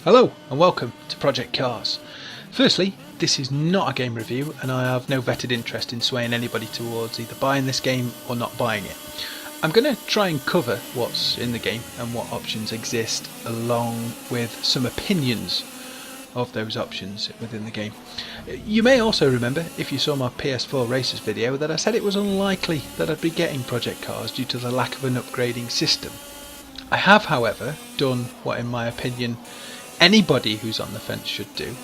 Hello and welcome to Project Cars. Firstly, this is not a game review and I have no vetted interest in swaying anybody towards either buying this game or not buying it. I'm going to try and cover what's in the game and what options exist, along with some opinions of those options within the game. You may also remember, if you saw my PS4 Racers video, that I said it was unlikely that I'd be getting Project Cars due to the lack of an upgrading system. I have, however, done what in my opinion anybody who's on the fence should do,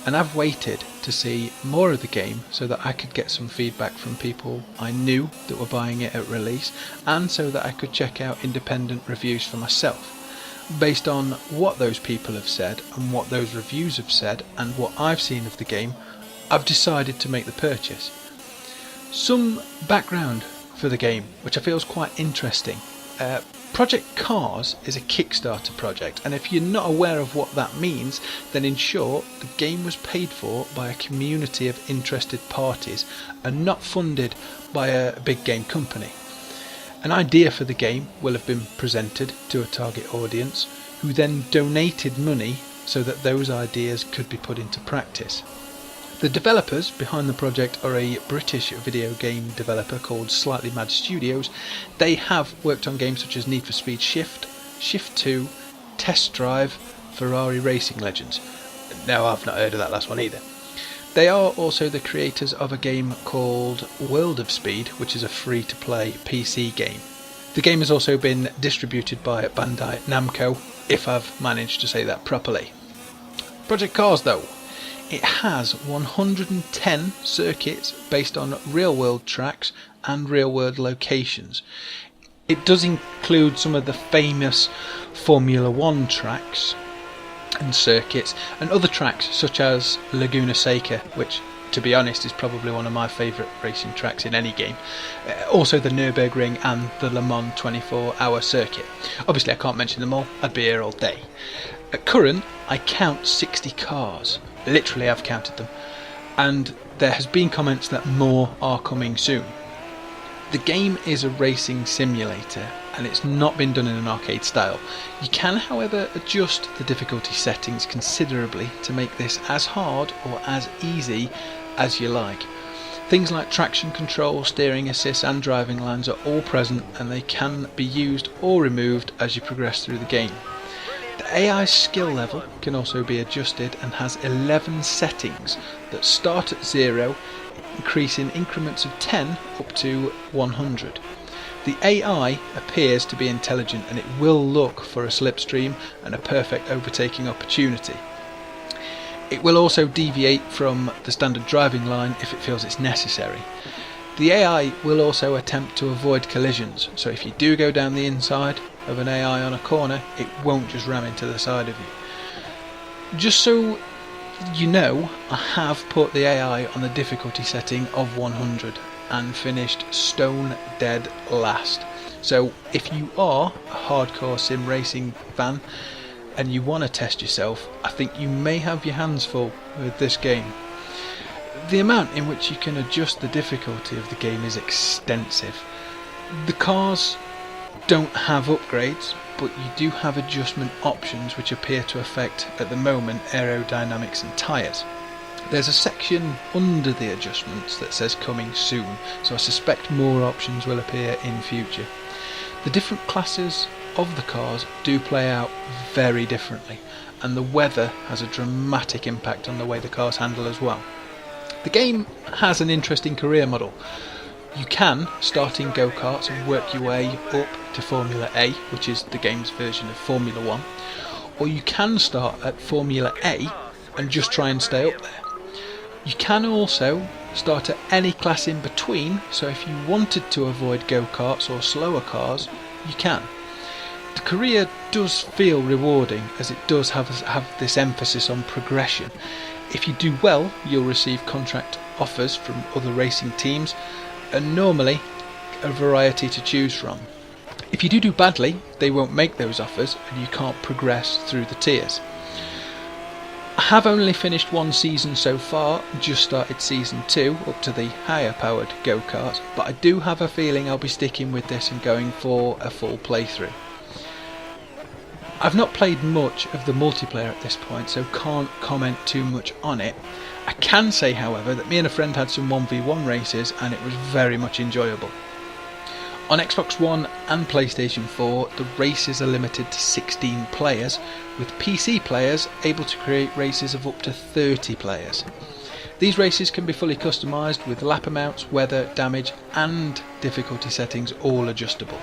and I've waited to see more of the game so that I could get some feedback from people I knew that were buying it at release, and so that I could check out independent reviews for myself. Based on what those people have said and what those reviews have said and what I've seen of the game, I've decided to make the purchase. Some background for the game, which I feel is quite interesting. Project Cars is a Kickstarter project, and if you're not aware of what that means, then in short, the game was paid for by a community of interested parties and not funded by a big game company. An idea for the game will have been presented to a target audience, who then donated money so that those ideas could be put into practice. The developers behind the project are a British video game developer called Slightly Mad Studios. They have worked on games such as Need for Speed Shift, Shift 2, Test Drive, Ferrari Racing Legends. No, I've not heard of that last one either. They are also the creators of a game called World of Speed, which is a free-to-play PC game. The game has also been distributed by Bandai Namco, if I've managed to say that properly. Project Cars, though. It has 110 circuits based on real-world tracks and real-world locations. It does include some of the famous Formula 1 tracks and circuits, and other tracks such as Laguna Seca, which, to be honest, is probably one of my favourite racing tracks in any game. Also the Nürburgring and the Le Mans 24-hour circuit. Obviously I can't mention them all, I'd be here all day. At current, I count 60 cars. Literally, I've counted them, and there has been comments that more are coming soon. The game is a racing simulator, and it's not been done in an arcade style. You can, however, adjust the difficulty settings considerably to make this as hard or as easy as you like. Things like traction control, steering assist and driving lines are all present, and they can be used or removed as you progress through the game. The AI skill level can also be adjusted and has 11 settings that start at 0, increase in increments of 10 up to 100. The AI appears to be intelligent, and it will look for a slipstream and a perfect overtaking opportunity. It will also deviate from the standard driving line if it feels it's necessary. The AI will also attempt to avoid collisions, so if you do go down the inside of an AI on a corner, it won't just ram into the side of you. Just so you know, I have put the AI on the difficulty setting of 100 and finished stone dead last. So if you are a hardcore sim racing fan and you want to test yourself, I think you may have your hands full with this game. The amount in which you can adjust the difficulty of the game is extensive. The cars don't have upgrades, but you do have adjustment options which appear to affect, at the moment, aerodynamics and tyres. There's a section under the adjustments that says coming soon, so I suspect more options will appear in future. The different classes of the cars do play out very differently, and the weather has a dramatic impact on the way the cars handle as well. The game has an interesting career model. You can start in go-karts and work your way up to Formula A, which is the game's version of Formula 1, or you can start at Formula A and just try and stay up there. You can also start at any class in between, so if you wanted to avoid go-karts or slower cars, you can. The career does feel rewarding, as it does have this emphasis on progression. If you do well, you'll receive contract offers from other racing teams, and normally a variety to choose from. If you do badly, they won't make those offers and you can't progress through the tiers. I have only finished one season so far, just started season 2 up to the higher powered go-kart, but I do have a feeling I'll be sticking with this and going for a full playthrough. I've not played much of the multiplayer at this point, so can't comment too much on it. I can say, however, that me and a friend had some 1v1 races and it was very much enjoyable. On Xbox One and PlayStation 4, the races are limited to 16 players, with PC players able to create races of up to 30 players. These races can be fully customised with lap amounts, weather, damage and difficulty settings all adjustable.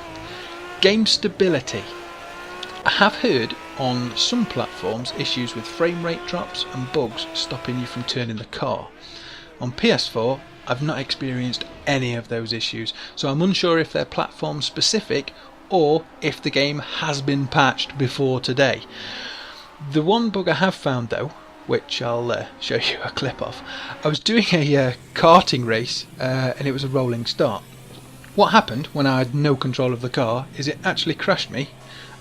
Game stability. I have heard on some platforms issues with frame rate drops and bugs stopping you from turning the car. On PS4 I've not experienced any of those issues, so I'm unsure if they're platform specific or if the game has been patched before today. The one bug I have found though, which I'll show you a clip of, I was doing a karting race and it was a rolling start. What happened when I had no control of the car is it actually crashed me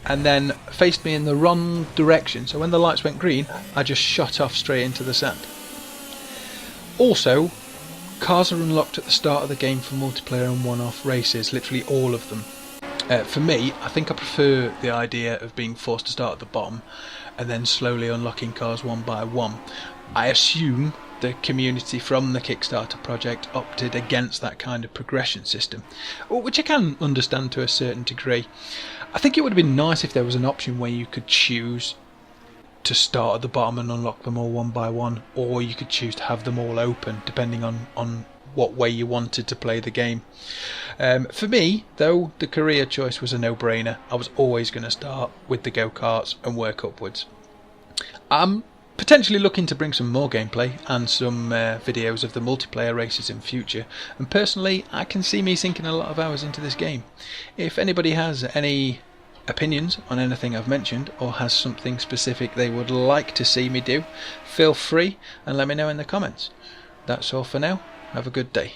and then faced me in the wrong direction, so when the lights went green I just shot off straight into the sand. Also, cars are unlocked at the start of the game for multiplayer and one-off races, literally all of them. For me, I think I prefer the idea of being forced to start at the bottom and then slowly unlocking cars one by one. I assume the community from the Kickstarter project opted against that kind of progression system, which I can understand to a certain degree. I think it would have been nice if there was an option where you could choose to start at the bottom and unlock them all one by one, or you could choose to have them all open depending on what way you wanted to play the game. For me though, the career choice was a no-brainer. I was always going to start with the go-karts and work upwards. I'm potentially looking to bring some more gameplay and some videos of the multiplayer races in future, and personally I can see me sinking a lot of hours into this game. If anybody has any opinions on anything I've mentioned or has something specific they would like to see me do, feel free and let me know in the comments. That's all for now. Have a good day.